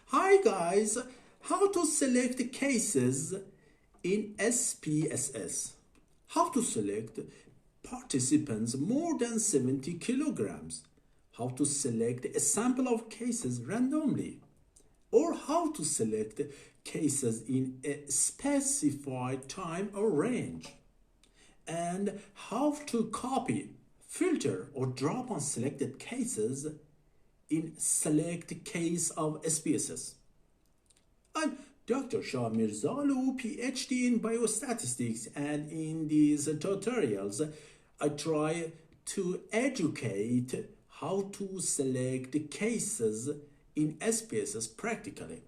Hi guys, how to select cases in SPSS. How to select participants more than 70 kilograms. How to select a sample of cases randomly. Or how to select cases in a specified time or range. And how to copy, filter, or drop on selected cases in select case of SPSS. I'm Dr. Shahmirzalou, PhD in biostatistics, and in these tutorials I try to educate how to select cases in SPSS practically.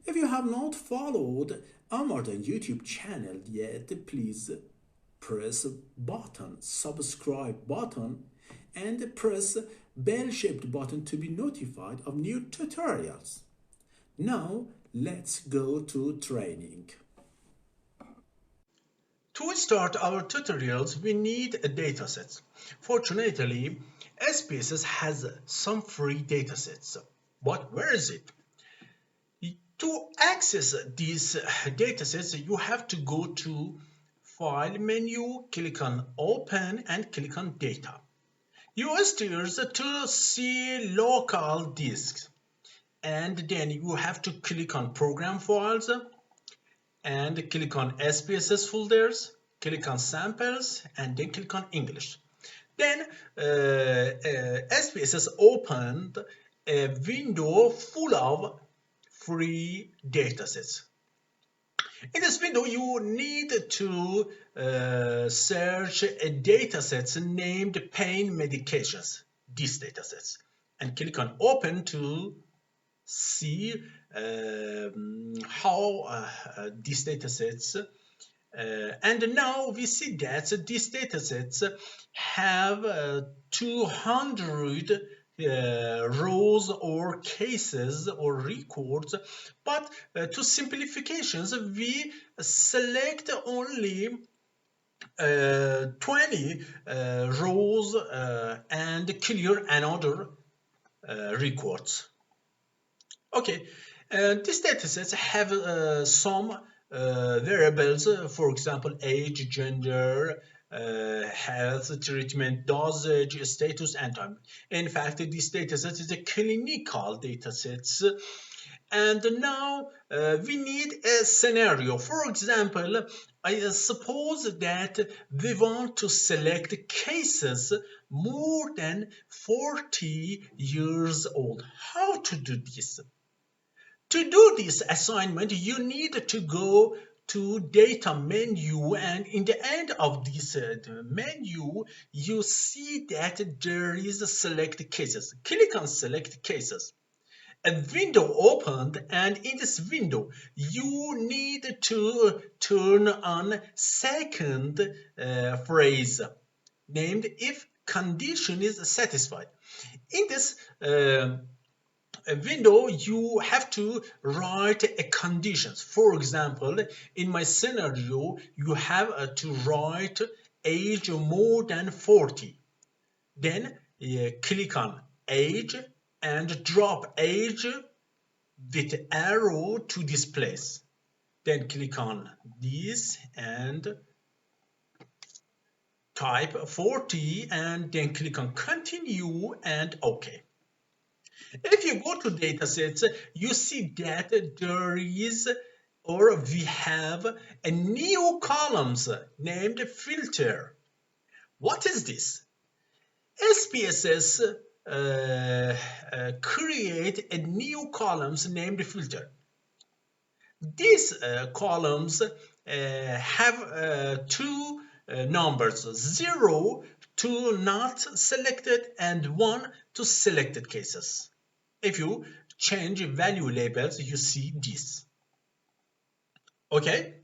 If you have not followed our YouTube channel yet, please press button, subscribe button, and press bell-shaped button to be notified of new tutorials. Now, let's go to training. To start our tutorials, we need a dataset. Fortunately, SPSS has some free datasets. But where is it? To access these datasets, you have to go to File menu, click on Open, and click on Data. You steer to see local disks, and then you have to click on Program Files, and click on SPSS folders, click on Samples, and then click on English. Then SPSS opened a window full of free datasets. In this window, you need to search a dataset named pain medications, these datasets, and click on Open to see how these datasets. And now we see that these datasets have 200 rows or cases or records, but to simplifications we select only 20 rows and clear another records. Okay, these datasets have some variables, for example, age, gender, health, treatment, dosage, status, and time. In fact, this dataset is a clinical dataset. And now we need a scenario. For example, I suppose that we want to select cases more than 40 years old. How to do this? To do this assignment, you need to go to Data menu, and in the end of this menu, you see that there is Select Cases. Click on Select Cases. A window opened, and in this window, you need to turn on second phrase named If Condition is Satisfied. In this window, you have to write a conditions. For example, in my scenario, you have to write age more than 40. Then click on age and drop age with arrow to this place. Then click on this and type 40 and then click on continue and OK. If you go to datasets, you see that there is, or we have, a new columns named filter. What is this? SPSS create a new columns named filter. These columns have two numbers, 0 to not selected and 1 to selected cases. If you change value labels, you see this. Okay?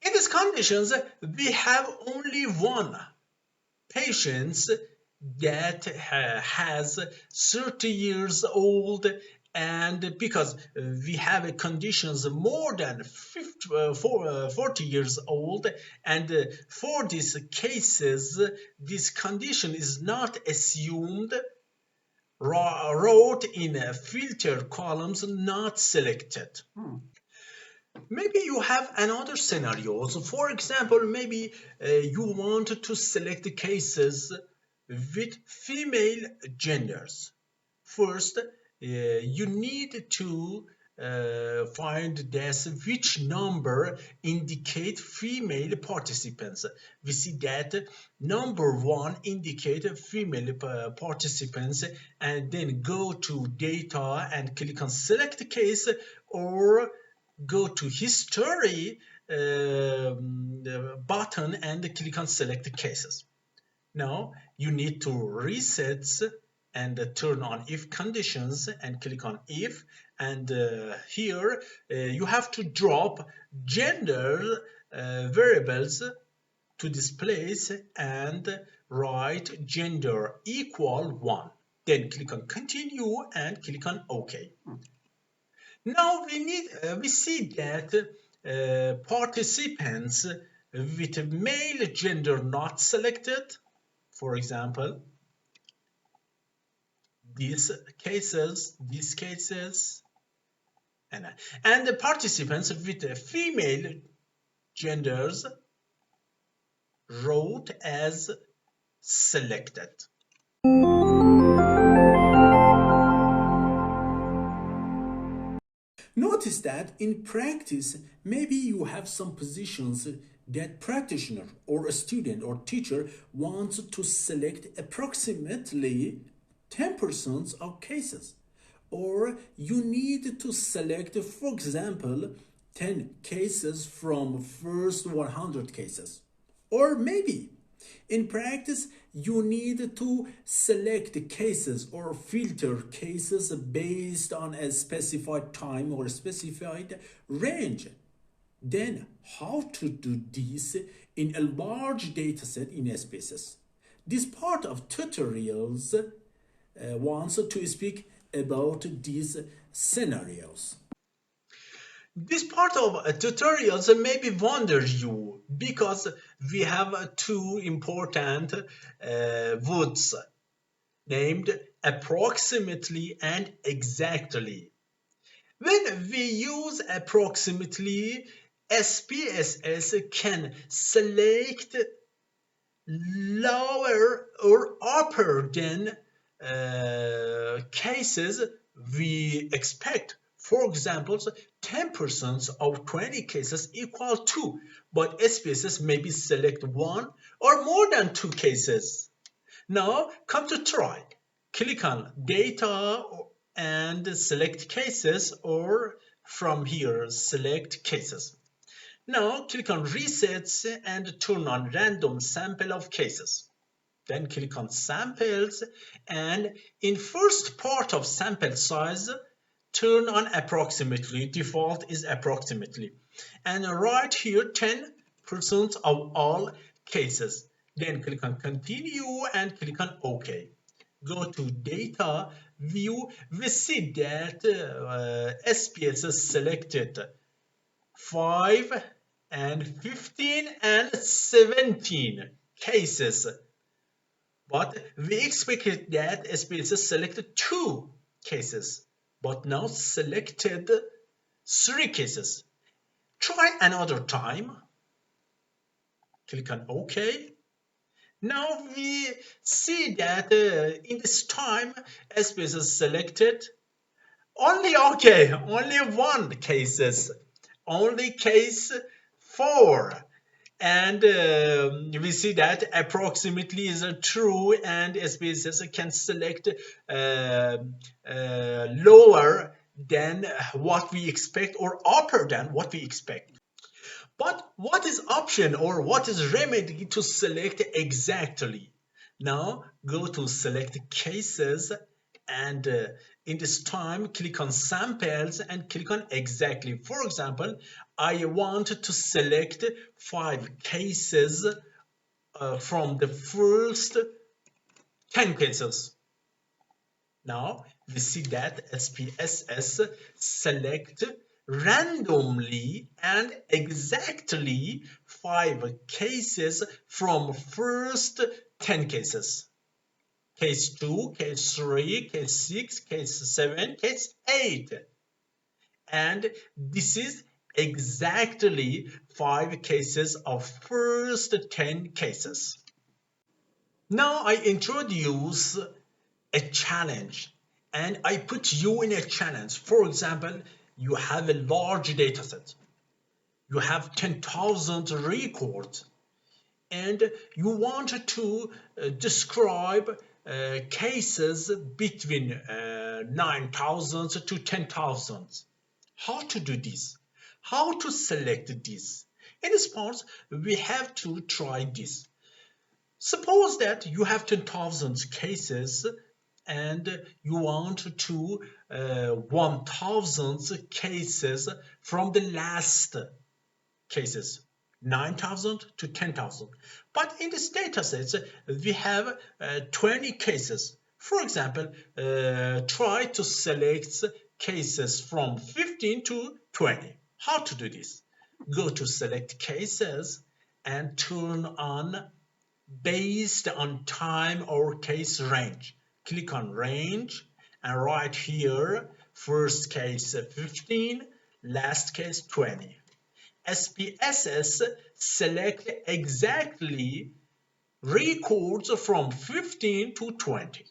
In these conditions, we have only one patient that has 30 years old, and because we have conditions more than 40 years old, and for these cases, this condition is not assumed, wrote in filter columns not selected. Maybe you have another scenario. So for example, maybe you want to select the cases with female genders. First, you need to find this which number indicate female participants. We see that number 1 indicate female participants, and then go to data and click on select case, or go to history button and click on select cases. Now you need to reset and turn on if conditions and click on if, and here you have to drop gender variables to this place and write gender equal 1. Then click on continue and click on OK. Now we see that participants with male gender not selected, for example, these cases, and the participants with female genders wrote as selected. Notice that in practice, maybe you have some positions that practitioner or a student or teacher wants to select approximately 10% of cases, or you need to select, for example, 10 cases from first 100 cases. Or maybe in practice you need to select cases or filter cases based on a specified time or a specified range. Then how to do this in a large dataset in SPSS? This part of tutorials wants to speak about these scenarios. This part of tutorials maybe wonder you because we have two important words named approximately and exactly. When we use approximately, SPSS can select lower or upper than cases we expect. For example, 10% of 20 cases equal 2, but SPSS maybe select 1 or more than 2 cases. Now come to try. Click on data and select cases, or from here select cases. Now click on resets and turn on random sample of cases. Then click on samples, and in first part of sample size turn on approximately. Default is approximately, and write here 10% of all cases. Then click on continue and click on OK. Go to data view. We see that SPSS selected 5 and 15 and 17 cases, but we expected that SPSS selected 2 cases, but now selected 3 cases. Try another time. Click on OK. Now we see that in this time SPSS selected only 1 cases, only case 4, and we see that approximately is true, and SPSS can select lower than what we expect or upper than what we expect. But what is option or what is remedy to select exactly? Now go to select cases, and in this time click on samples and click on exactly. For example, I want to select 5 cases from the first 10 cases. Now we see that SPSS select randomly and exactly 5 cases from first 10 cases. case 2, case 3, case 6, case 7, case 8. And this is exactly 5 cases of first 10 cases. Now I introduce a challenge and I put you in a challenge. For example, you have a large data set. You have 10,000 records and you want to describe cases between 9,000 to 10,000. How to do this? How to select this? In this part, we have to try this. Suppose that you have 10,000 cases and you want to 1,000 cases from the last cases, 9,000 to 10,000. But in this dataset, we have 20 cases. For example, try to select cases from 15 to 20. How to do this? Go to select cases and turn on based on time or case range. Click on range and right here, first case 15, last case 20. SPSS select exactly records from 15 to 20.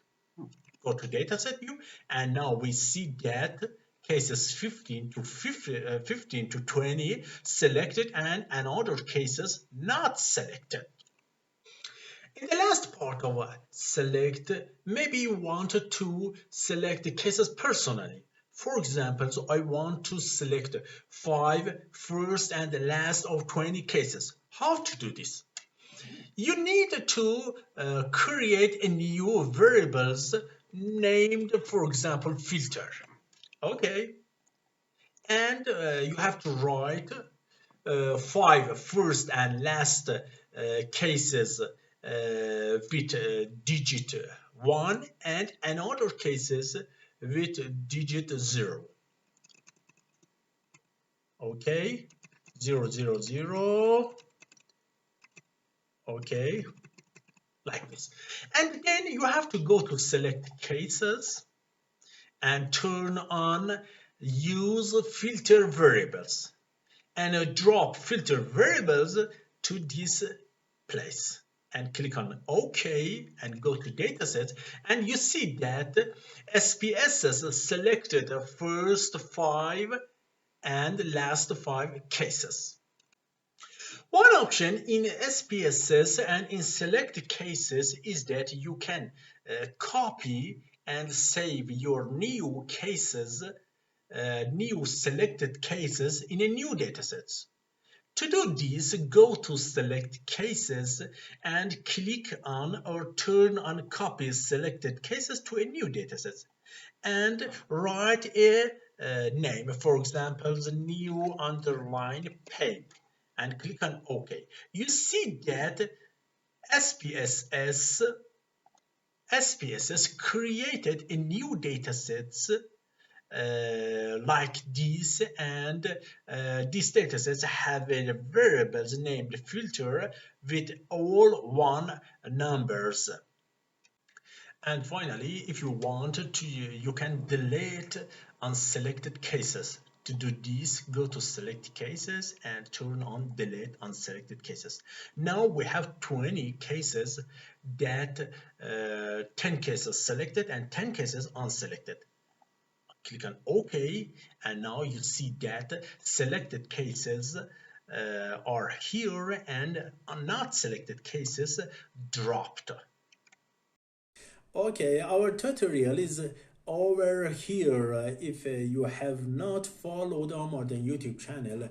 Go to dataset view and now we see that cases 15 to 20 selected and other cases not selected. In the last part of select, maybe you wanted to select the cases personally. For example, so I want to select 5 first and the last of 20 cases. How to do this? You need to create a new variables named, for example, filter. Okay. And you have to write 5 first and last cases with digit 1 and another cases with digit 0. Okay, 0, 0, 0. Okay, like this. And then you have to go to select cases and turn on use filter variables and drop filter variables to this place and click on OK and go to datasets and you see that SPSS selected the first 5 and last 5 cases. One option in SPSS and in select cases is that you can copy and save your new cases, new selected cases in a new datasets. To do this, go to select cases and click on or turn on copy selected cases to a new dataset and write a name, for example, the new underline page and click on OK. You see that SPSS created a new datasets like this, and these datasets have a variables named filter with all 1 numbers. And finally, if you want to, you can delete unselected cases. To do this, go to select cases and turn on delete unselected cases. Now we have 20 cases that 10 cases selected and 10 cases unselected. Click on OK and now you see that selected cases are here and not selected cases dropped. Okay, our tutorial is over here. If you have not followed our modern YouTube channel,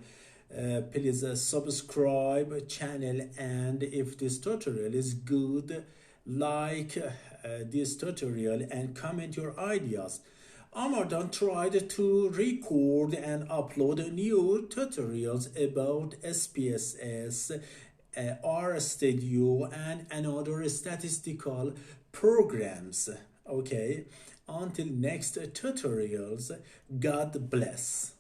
please subscribe channel, and if this tutorial is good, like this tutorial and comment your ideas. Amardon tried to record and upload new tutorials about SPSS, RStudio, and another statistical programs. Okay, until next tutorials, God bless.